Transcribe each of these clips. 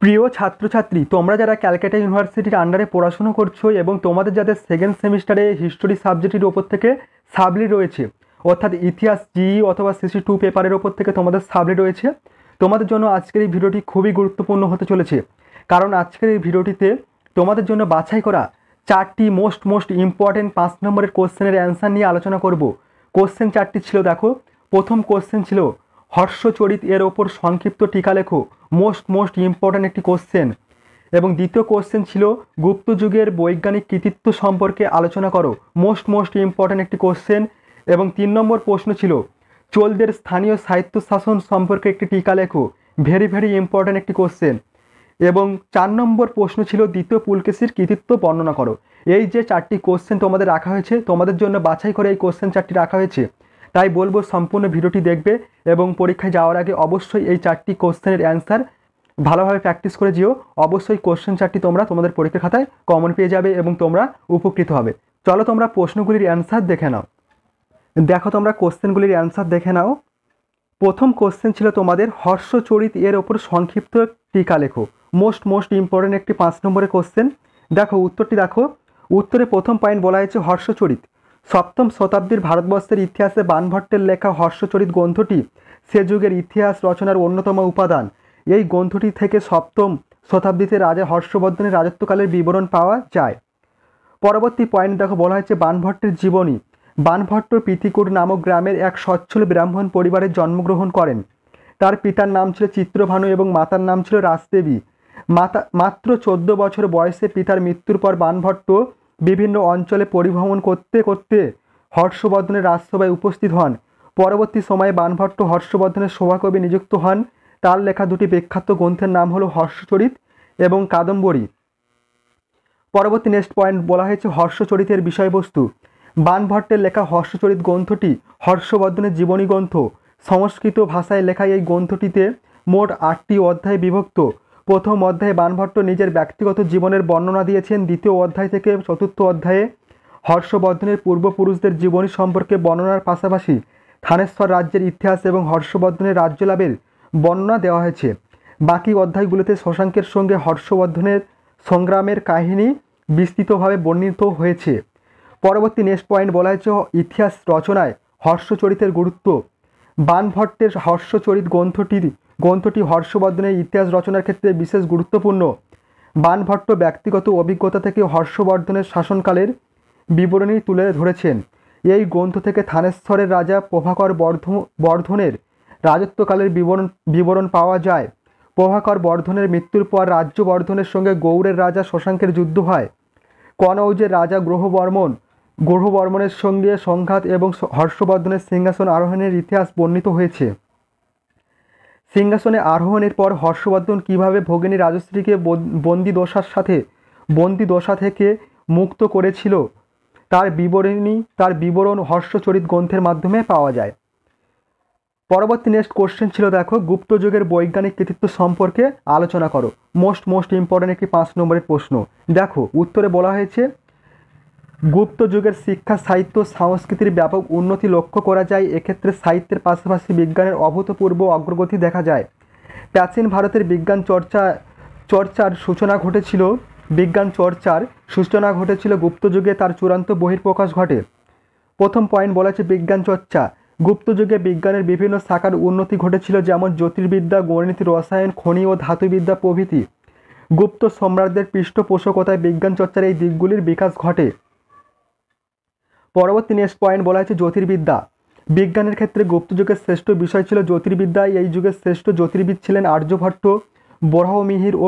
প্রিয় ছাত্রছাত্রী, তোমরা যারা ক্যালকাটা ইউনিভার্সিটির আন্ডারে পড়াশোনা করছো এবং তোমাদের যাদের সেকেন্ড সেমিস্টারে হিস্টোরি সাবজেক্টের ওপর থেকে সাবলি রয়েছে, অর্থাৎ ইতিহাস জিই অথবা সিসি 2 পেপারের ওপর থেকে তোমাদের সাবলি রয়েছে, তোমাদের জন্য আজকের এই ভিডিওটি খুবই গুরুত্বপূর্ণ হতে চলেছে। কারণ আজকের এই ভিডিওটিতে তোমাদের জন্য বাছাই করা 4টি মোস্ট ইম্পর্টেন্ট 5 নম্বরের কোশ্চেনের অ্যান্সার নিয়ে আলোচনা করব। কোশ্চেন 4টি ছিল, দেখো। প্রথম কোশ্চেন ছিল হর্ষচরিত এর ওপর সংক্ষিপ্ত টিকা লেখো, মোস্ট ইম্পর্ট্যান্ট একটি কোশ্চেন। এবং দ্বিতীয় কোশ্চেন ছিল গুপ্ত যুগের বৈজ্ঞানিক কৃতিত্ব সম্পর্কে আলোচনা করো, মোস্ট ইম্পর্ট্যান্ট একটি কোশ্চেন। এবং 3 নম্বর প্রশ্ন ছিল চোলদের স্থানীয় সাহিত্য শাসন সম্পর্কে একটি টিকা লেখো, ভেরি ইম্পর্ট্যান্ট একটি কোশ্চেন। এবং 4 নম্বর প্রশ্ন ছিল দ্বিতীয় পুলকেশীর কৃতিত্ব বর্ণনা করো। এই যে 4টি কোশ্চেন তোমাদের রাখা হয়েছে, তোমাদের জন্য বাছাই করে এই কোশ্চেন 4টি রাখা হয়েছে। তাই বলবো সম্পূর্ণ ভিডিওটি দেখবে এবং পরীক্ষায় যাওয়ার আগে অবশ্যই এই 4টি কোশ্চেনের অ্যান্সার ভালোভাবে প্র্যাকটিস করে যেও। অবশ্যই কোশ্চেন 4টি তোমরা তোমাদের পরীক্ষার খাতায় কমন পেয়ে যাবে এবং তোমরা উপকৃত হবে। চলো তোমরা প্রশ্নগুলির অ্যান্সার দেখে নাও। দেখো, তোমরা কোশ্চেনগুলির অ্যান্সার দেখে নাও। প্রথম কোশ্চেন ছিল তোমাদের হর্ষচরিত এর ওপর সংক্ষিপ্ত টিকা লেখো, মোস্ট ইম্পর্টেন্ট একটি 5 নম্বরের কোশ্চেন। দেখো উত্তরটি, দেখো উত্তরে প্রথম পয়েন্ট বলা হয়েছে হর্ষচরিত। 7ম শতাব্দীর ভারতবর্ষের ইতিহাসে বাণভট্টের লেখা হর্ষচরিত গ্রন্থটি সে যুগের ইতিহাস রচনার অন্যতম উপাদান। এই গ্রন্থটি থেকে 7ম শতাব্দীতে রাজা হর্ষবর্ধনের রাজত্বকালের বিবরণ পাওয়া যায়। পরবর্তী পয়েন্ট দেখো, বলা হয়েছে বাণভট্টের জীবনী। বাণভট্ট পীতিকুট নামক গ্রামের এক সচ্ছল ব্রাহ্মণ পরিবারে জন্মগ্রহণ করেন। তার পিতার নাম ছিল চিত্রভানু এবং মাতার নাম ছিল রাসদেবী। মাত্র 14 বছর বয়সে পিতার মৃত্যুর পর বাণভট্ট বিভিন্ন অঞ্চলে পরিভ্রমণ করতে করতে হর্ষবর্ধনের রাজসভায় উপস্থিত হন। পরবর্তী সময়ে বাণভট্ট হর্ষবর্ধনের সভাকবি নিযুক্ত হন। তার লেখা দুটি বিখ্যাত গ্রন্থের নাম হলো হর্ষচরিত এবং কাদম্বরী। পরবর্তী নেক্সট পয়েন্ট বলা হয়েছে হর্ষচরিতের বিষয়বস্তু। বাণভট্টের লেখা হর্ষচরিত গ্রন্থটি হর্ষবর্ধনের জীবনী গ্রন্থ। সংস্কৃত ভাষায় লেখা এই গ্রন্থটিতে মোট 8টি অধ্যায়ে বিভক্ত। প্রথম অধ্যায়ে বাণভট্ট নিজের ব্যক্তিগত জীবনের বর্ণনা দিয়েছেন। দ্বিতীয় অধ্যায় থেকে 4র্থ অধ্যায়ে হর্ষবর্ধনের পূর্বপুরুষদের জীবনী সম্পর্কে বর্ণনার পাশাপাশি থানেশ্বর রাজ্যের ইতিহাস এবং হর্ষবর্ধনের রাজ্য লাভের বর্ণনা দেওয়া হয়েছে। বাকি অধ্যায়গুলোতে শশাঙ্কের সঙ্গে হর্ষবর্ধনের সংগ্রামের কাহিনী বিস্তৃতভাবে বর্ণিত হয়েছে। পরবর্তী নেক্সট পয়েন্ট বলা হয়েছে ইতিহাস রচনায় হর্ষচরিতের গুরুত্ব। বাণভট্টের হর্ষচরিত গ্রন্থটি হর্ষবর্ধনের ইতিহাস রচনার ক্ষেত্রে বিশেষ গুরুত্বপূর্ণ। বাণভট্ট ব্যক্তিগত অভিজ্ঞতা থেকে হর্ষবর্ধনের শাসনকালের বিবরণী তুলে ধরেছেন। এই গ্রন্থ থেকে থানেশ্বরের রাজা প্রভাকর বর্ধনের রাজত্বকালের বিবরণ পাওয়া যায়। প্রভাকর বর্ধনের মৃত্যুর পর রাজ্য বর্ধনের সঙ্গে গৌড়ের রাজা শশাঙ্কের যুদ্ধ হয়। কনৌজের রাজা গ্রহবর্মণের সঙ্গে সংঘাত এবং হর্ষবর্ধনের সিংহাসন আরোহণের ইতিহাস বর্ণিত হয়েছে। সিংহাসনে আরোহণের পর হর্ষবর্ধন কীভাবে ভগিনী রাজশ্রীকে বন্দিদশা থেকে মুক্ত করেছিল তার বিবরণ হর্ষচরিত গ্রন্থের মাধ্যমে পাওয়া যায়। পরবর্তী নেক্সট কোশ্চেন ছিল, দেখো গুপ্ত যুগের বৈজ্ঞানিক কৃতিত্ব সম্পর্কে আলোচনা করো, মোস্ট ইম্পর্টেন্ট একটি 5 নম্বরের প্রশ্ন। দেখো উত্তরে বলা হয়েছে গুপ্ত যুগের শিক্ষা সাহিত্য সংস্কৃতির ব্যাপক উন্নতি লক্ষ্য করা যায়। এক্ষেত্রে সাহিত্যের পাশাপাশি বিজ্ঞানের অভূতপূর্ব অগ্রগতি দেখা যায়। প্রাচীন ভারতের বিজ্ঞান চর্চার সূচনা ঘটেছিল গুপ্ত যুগে, তার চূড়ান্ত বহিঃপ্রকাশ ঘটে। প্রথম পয়েন্ট বলা আছে বিজ্ঞান চর্চা। গুপ্ত যুগে বিজ্ঞানের বিভিন্ন শাখার উন্নতি ঘটেছিল, যেমন জ্যোতির্বিদ্যা, গণিত, রসায়ন, খনি ও ধাতুবিদ্যা প্রভৃতি। গুপ্ত সম্রাটদের পৃষ্ঠপোষকতায় বিজ্ঞান চর্চার এই দিকগুলির বিকাশ ঘটে। পরবর্তী নেক্সট পয়েন্ট বলা হয়েছে জ্যোতির্বিদ্যা। বিজ্ঞানের ক্ষেত্রে গুপ্ত যুগের শ্রেষ্ঠ বিষয় ছিল জ্যোতির্বিদ্যা। এই যুগের শ্রেষ্ঠ জ্যোতির্বিদ ছিলেন আর্যভট্ট, বরাহমিহির ও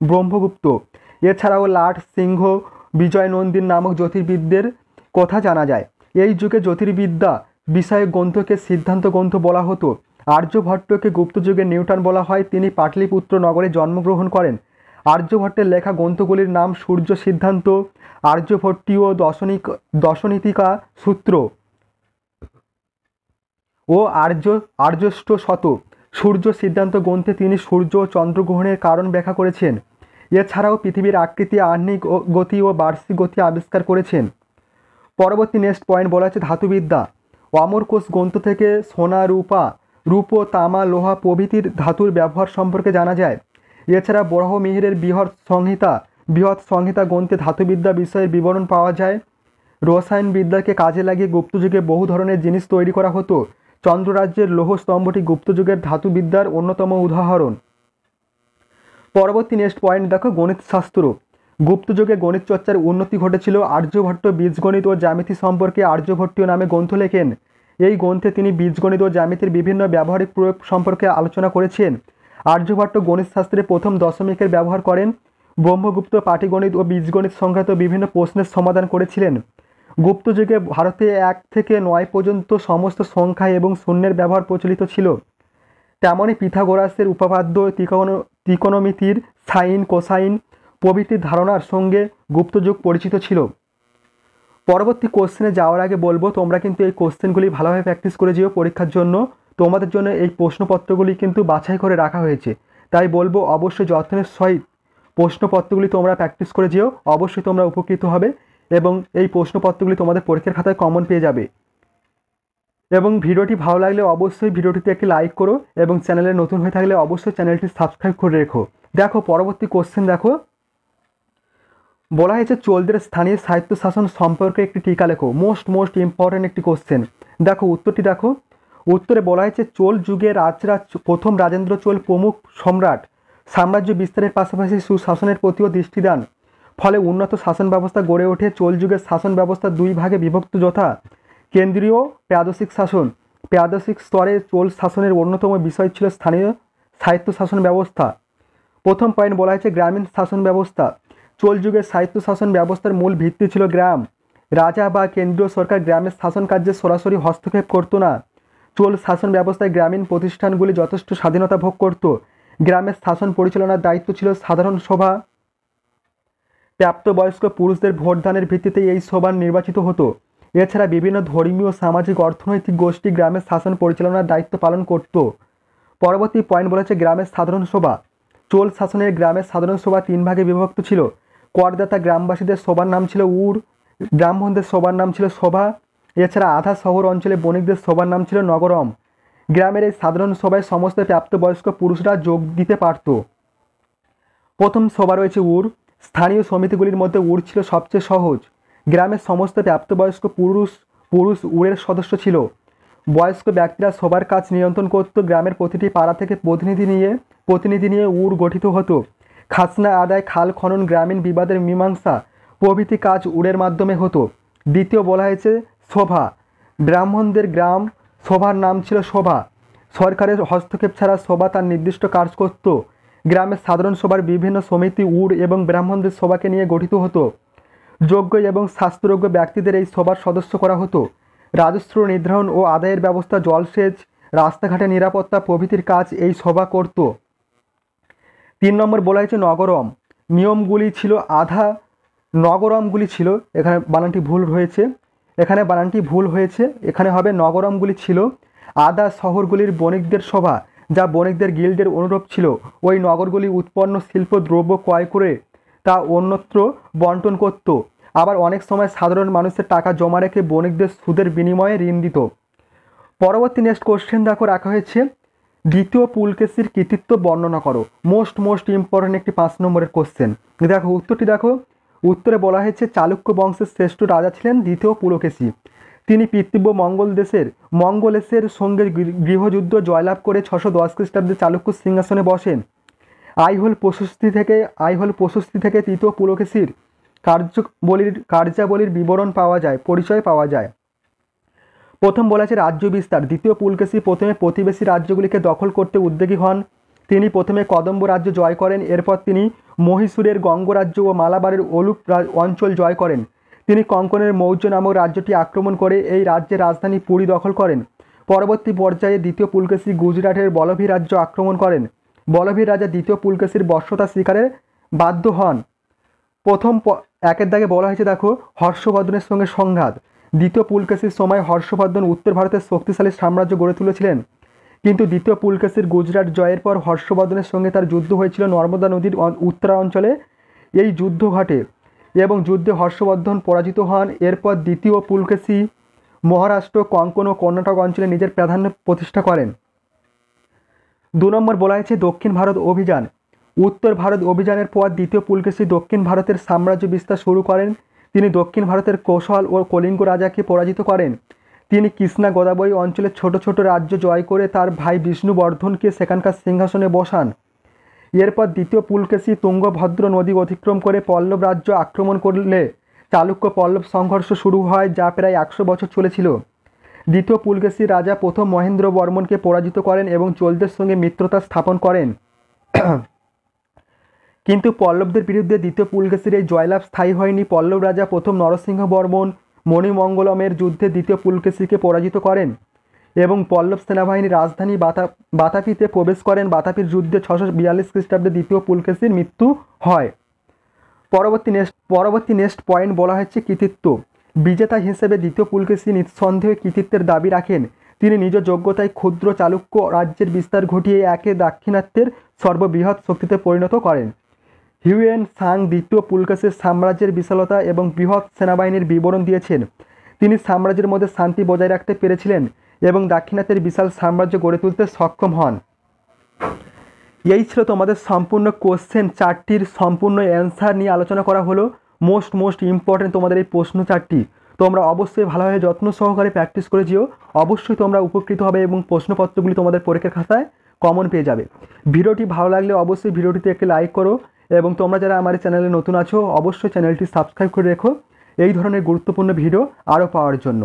ব্রহ্মগুপ্ত। এছাড়াও লাট, সিংহ, বিজয় নন্দিন নামক জ্যোতির্বিদদের কথা জানা যায়। এই যুগে জ্যোতির্বিদ্যা বিষয়ক গ্রন্থকে সিদ্ধান্ত গ্রন্থ বলা হতো। আর্যভট্টকে গুপ্ত যুগে নিউটন বলা হয়। তিনি পাটলিপুত্র নগরে জন্মগ্রহণ করেন। আর্যভট্টের লেখা গ্রন্থগুলির নাম সূর্য সিদ্ধান্ত, আর্যভট্টীয় দশনীতিকা সূত্র ও আর্যষ্ট শত। সূর্য সিদ্ধান্ত গ্রন্থে তিনি সূর্য ও চন্দ্রগ্রহণের কারণ ব্যাখ্যা করেছেন। এছাড়াও পৃথিবীর আকৃতি, আহ্নিক গতি ও বার্ষিক গতি আবিষ্কার করেছেন। পরবর্তী নেক্সট পয়েন্ট বলা হচ্ছে ধাতুবিদ্যা। অমরকোষ গ্রন্থ থেকে সোনা, রূপো, তামা, লোহা প্রভৃতির ধাতুর ব্যবহার সম্পর্কে জানা যায়। এছাড়া বরাহমিহিরের বৃহৎ সংহিতা গ্রন্থে ধাতুবিদ্যা বিষয়ের বিবরণ পাওয়া যায়। রসায়নবিদ্যাকে কাজে লাগিয়ে গুপ্তযুগে বহু ধরনের জিনিস তৈরি করা হতো। চন্দ্ররাজ্যের লৌহ স্তম্ভটি গুপ্তযুগের ধাতুবিদ্যার অন্যতম উদাহরণ। পরবর্তী নেক্সট পয়েন্ট দেখো, গণিতশাস্ত্র। গুপ্তযুগে গণিত চর্চার উন্নতি ঘটেছিল। আর্যভট্ট বীজগণিত ও জ্যামিতি সম্পর্কে আর্যভট্টীয় নামে গ্রন্থ লেখেন। এই গ্রন্থে তিনি বীজগণিত ও জ্যামিতির বিভিন্ন ব্যবহারিক প্রয়োগ সম্পর্কে আলোচনা করেছেন। আর্যভট্ট গণিতশাস্ত্রে প্রথম দশমিকের ব্যবহার করেন। ব্রহ্মগুপ্ত পাটিগণিত ও বীজগণিত সংক্রান্ত বিভিন্ন প্রশ্নের সমাধান করেছিলেন। গুপ্তযুগে ভারতে 1 থেকে 9 পর্যন্ত সমস্ত সংখ্যা এবং শূন্যের ব্যবহার প্রচলিত ছিল। তেমনই পিথাগোরাসের উপপাদ্য, ত্রিকোণমিতির সাইন, কোসাইন প্রভৃতির ধারণার সঙ্গে গুপ্তযুগ পরিচিত ছিল। পরবর্তী কোশ্চেনে যাওয়ার আগে বলবো, তোমরা কিন্তু এই কোশ্চেনগুলি ভালোভাবে প্র্যাকটিস করে যেও। পরীক্ষার জন্য তোমাদের জন্য এই প্রশ্নপত্রগুলি কিন্তু বাছাই করে রাখা হয়েছে, তাই বলবো অবশ্যই যত্নের সহিত প্রশ্নপত্রগুলি তোমরা প্র্যাকটিস করে যেও। অবশ্যই তোমরা উপকৃত হবে এবং এই প্রশ্নপত্রগুলি তোমাদের পরীক্ষার খাতায় কমন পেয়ে যাবে। এবং ভিডিওটি ভালো লাগলে অবশ্যই ভিডিওটিতে একটি লাইক করো এবং চ্যানেলে নতুন হয়ে থাকলে অবশ্যই চ্যানেলটি সাবস্ক্রাইব করে রেখো। দেখো পরবর্তী কোশ্চেন দেখো, বলা হয়েছে চোলদের স্থানীয় সাহিত্য শাসন সম্পর্কে একটি টিকা লেখো। মোস্ট ইম্পর্টেন্ট একটি কোশ্চেন। দেখো উত্তরটি দেখো, উত্তরে বলা হয়েছে চোল যুগে রাজরা প্রথম রাজেন্দ্র চোল প্রমুখ সম্রাট সাম্রাজ্য বিস্তারের পাশাপাশি সুশাসনের প্রতিও দৃষ্টি দেন। ফলে উন্নত শাসন ব্যবস্থা গড়ে ওঠে। চোল যুগের শাসন ব্যবস্থা 2 ভাগে বিভক্ত, যথা কেন্দ্রীয় প্রাদেশিক শাসন। প্রাদেশিক স্তরে চোল শাসনের অন্যতম বিষয় ছিল স্থানীয় সাহিত্য শাসন ব্যবস্থা। প্রথম পয়েন্ট বলা হয়েছে গ্রামীণ শাসন ব্যবস্থা। চোল যুগের সাহিত্য শাসন ব্যবস্থার মূল ভিত্তি ছিল গ্রাম। রাজা বা কেন্দ্রীয় সরকার গ্রামের শাসন কার্যে সরাসরি হস্তক্ষেপ করতো না। চোল শাসন ব্যবস্থায় গ্রামীণ প্রতিষ্ঠানগুলি যথেষ্ট স্বাধীনতা ভোগ করত। গ্রামের শাসন পরিচালনার দায়িত্ব ছিল সাধারণ সভা। প্রাপ্তবয়স্ক পুরুষদের ভোটদানের ভিত্তিতে এই সভা নির্বাচিত হতো। এছাড়া বিভিন্ন ধর্মীয়, সামাজিক, অর্থনৈতিক গোষ্ঠী গ্রামের শাসন পরিচালনার দায়িত্ব পালন করত। পরবর্তী পয়েন্ট বলেছে গ্রামের সাধারণ সভা। চোল শাসনের গ্রামের সাধারণ সভা 3 ভাগে বিভক্ত ছিল। করদাতা গ্রামবাসীদের সভার নাম ছিল উর, ব্রাহ্মণদের সভার নাম ছিল সভা। এছাড়া আধা শহর অঞ্চলে বণিকদের সভার নাম ছিল নগরম। গ্রামের এই সাধারণ সভায় সমস্ত প্রাপ্তবয়স্ক পুরুষরা যোগ দিতে পারত। প্রথম সভা রয়েছে উর। স্থানীয় সমিতিগুলির মধ্যে উর ছিল সবচেয়ে সহজ। গ্রামের সমস্ত প্রাপ্তবয়স্ক পুরুষ উরের সদস্য ছিল। বয়স্ক ব্যক্তিরা সবার কাজ নিয়ন্ত্রণ করত। গ্রামের প্রতিটি পাড়া থেকে প্রতিনিধি নিয়ে উর গঠিত হতো। খাজনা আদায়, খাল খনন, গ্রামীণ বিবাদের মীমাংসা প্রভৃতি কাজ উরের মাধ্যমে হতো। দ্বিতীয় বলা হয়েছে সভা। ব্রাহ্মণদের গ্রাম সভার নাম ছিল সভা। সরকারের হস্তক্ষেপ ছাড়া সভা তার নির্দিষ্ট কাজ করত। গ্রামের সাধারণ সভার বিভিন্ন সমিতি উর এবং ব্রাহ্মণদের সভাকে নিয়ে গঠিত হতো। যোগ্য এবং শাস্ত্রযোগ্য ব্যক্তিদের এই সভার সদস্য করা হতো। রাজস্ব নির্ধারণ ও আদায়ের ব্যবস্থা, জলসেচ, রাস্তাঘাটে নিরাপত্তা প্রভৃতির কাজ এই সভা করত। 3 নম্বর বলা হয়েছে নগরম। নিয়মগুলি ছিল নগরমগুলি ছিল, এখানে বানানটি ভুল হয়েছে, এখানে হবে নগরমগুলি ছিল আধা শহরগুলির বণিকদের সভা, যা বণিকদের গিল্ডের অনুরূপ ছিল। ওই নগরগুলি উৎপন্ন শিল্প দ্রব্য ক্রয় করে তা অন্যত্র বন্টন করত। আবার অনেক সময় সাধারণ মানুষের টাকা জমা রেখে বণিকদের সুদের বিনিময়ে ঋণ দিত। পরবর্তী নেক্সট কোশ্চেন দেখো রাখা হয়েছে দ্বিতীয় পুলকেশীর কৃতিত্ব বর্ণনা করো। মোস্ট ইম্পর্টেন্ট একটি 5 নম্বরের কোশ্চেন। দেখো উত্তরটি দেখো, উত্তরে বলা হয়েছে চালুক্য বংশের শ্রেষ্ঠ রাজা ছিলেন দ্বিতীয় পুলকেশী। তিনি পৃথিবী মঙ্গলেশের সঙ্গে গৃহযুদ্ধ জয়লাভ করে 610 খ্রিস্টাব্দে চালুক্য সিংহাসনে বসেন। আইহোল প্রশস্তি থেকে তৃতীয় পুলকেশীর কার্যাবলীর বিবরণ পরিচয় পাওয়া যায়। প্রথম বলা আছে রাজ্য বিস্তার। দ্বিতীয় পুলকেশী প্রথমে প্রতিবেশী রাজ্যগুলিকে দখল করতে উদ্যোগী হন। তিনি প্রথমে কদম্ব রাজ্য জয় করেন। এরপর তিনি মহীশূরের গঙ্গরাজ্য ও মালাবারের অলুপ অঞ্চল জয় করেন। তিনি কঙ্কনের মৌর্য নামক রাজ্যটি আক্রমণ করে এই রাজ্যের রাজধানী পুরী দখল করেন। পরবর্তী পর্যায়ে দ্বিতীয় পুলকেশী গুজরাটের বলভী রাজ্য আক্রমণ করেন। বলভীর রাজা দ্বিতীয় পুলকেশীর বশ্যতা স্বীকারে বাধ্য হন। প্রথম একের দাগে বলা হয়েছে দেখো হর্ষবর্ধনের সঙ্গে সংঘাত। দ্বিতীয় পুলকেশীর সময় হর্ষবর্ধন উত্তর ভারতের শক্তিশালী সাম্রাজ্য গড়ে তুলেছিলেন, কিন্তু দ্বিতীয় পুলকেশীর গুজরাট জয়ের পর হর্ষবর্ধনের সঙ্গে তার যুদ্ধ হয়েছিল নর্মদা নদীর উত্তরাঞ্চলে। এই যুদ্ধ ঘটে এবং যুদ্ধে হর্ষবর্ধন পরাজিত হন। এরপর দ্বিতীয় পুলকেশী মহারাষ্ট্র, কঙ্কন ও কর্ণাটক অঞ্চলে নিজের প্রাধান্য প্রতিষ্ঠা করেন। 2 নম্বর বলা হয়েছে দক্ষিণ ভারত অভিযান। উত্তর ভারত অভিযানের পর দ্বিতীয় পুলকেশী দক্ষিণ ভারতের সাম্রাজ্য বিস্তার শুরু করেন। তিনি দক্ষিণ ভারতের কৌশল ও কলিঙ্গ রাজাকে পরাজিত করেন। তিনি কৃষ্ণা গোদাবরী অঞ্চলের ছোট ছোট রাজ্য জয় করে তার ভাই বিষ্ণুবর্ধনকে সেখানকার সিংহাসনে বসান। এরপর দ্বিতীয় পুলকেশী তুঙ্গভদ্র নদী অতিক্রম করে পল্লব রাজ্য আক্রমণ করলে চালুক্য পল্লব সংঘর্ষ শুরু হয়, যা প্রায় 100 বছর চলেছিল। দ্বিতীয় পুলকেশী রাজা প্রথম মহেন্দ্র বর্মনকে পরাজিত করেন এবং চোলদের সঙ্গে মিত্রতা স্থাপন করেন। কিন্তু পল্লবদের বিরুদ্ধে দ্বিতীয় পুলকেশীর এই জয়লাভ স্থায়ী হয়নি। পল্লব রাজা প্রথম নরসিংহ বর্মন মণিমঙ্গলমের যুদ্ধে দ্বিতীয় পুলকেশীকে পরাজিত করেন এবং পল্লব সেনাবাহিনী রাজধানী বাতাপিতে প্রবেশ করেন। বাতাপির যুদ্ধে 642 খ্রিস্টাব্দে দ্বিতীয় পুলকেশীর মৃত্যু হয়। পরবর্তী নেক্সট পয়েন্ট বলা হচ্ছে কৃতিত্ব। বিজেতা হিসেবে দ্বিতীয় পুলকেশী নিঃসন্দেহে কৃতিত্বের দাবি রাখেন। তিনি নিজ যোগ্যতায় ক্ষুদ্র চালুক্য রাজ্যের বিস্তার ঘটিয়ে একে দাক্ষিণাত্যের সর্ববৃহৎ শক্তিতে পরিণত করেন। হিউয়েন সাং দ্বিতীয় পুলকেশীর সাম্রাজ্যের বিশালতা এবং বৃহৎ সেনাবাহিনীর বিবরণ দিয়েছেন। তিনি সাম্রাজ্যের মধ্যে শান্তি বজায় রাখতে পেরেছিলেন এবং দাক্ষিণাত্যের বিশাল সাম্রাজ্য গড়ে তুলতে সক্ষম হন। এই ছিল তোমাদের সম্পূর্ণ কোশ্চেন 4টির সম্পূর্ণ অ্যান্সার নিয়ে আলোচনা করা হলো। মোস্ট ইম্পর্টেন্ট তোমাদের এই প্রশ্ন 4টি তোমরা অবশ্যই ভালোভাবে যত্ন সহকারে প্র্যাকটিস করে যেও। অবশ্যই তোমরা উপকৃত হবে এবং প্রশ্নপত্রগুলি তোমাদের পরীক্ষার খাতায় কমন পেয়ে যাবে। ভিডিওটি ভালো লাগলে অবশ্যই ভিডিওটিতে একটি লাইক করো এবং তোমরা যারা আমার চ্যানেলে নতুন আছো অবশ্যই চ্যানেলটি সাবস্ক্রাইব করে রেখো এই ধরনের গুরুত্বপূর্ণ ভিডিও আরও পাওয়ার জন্য।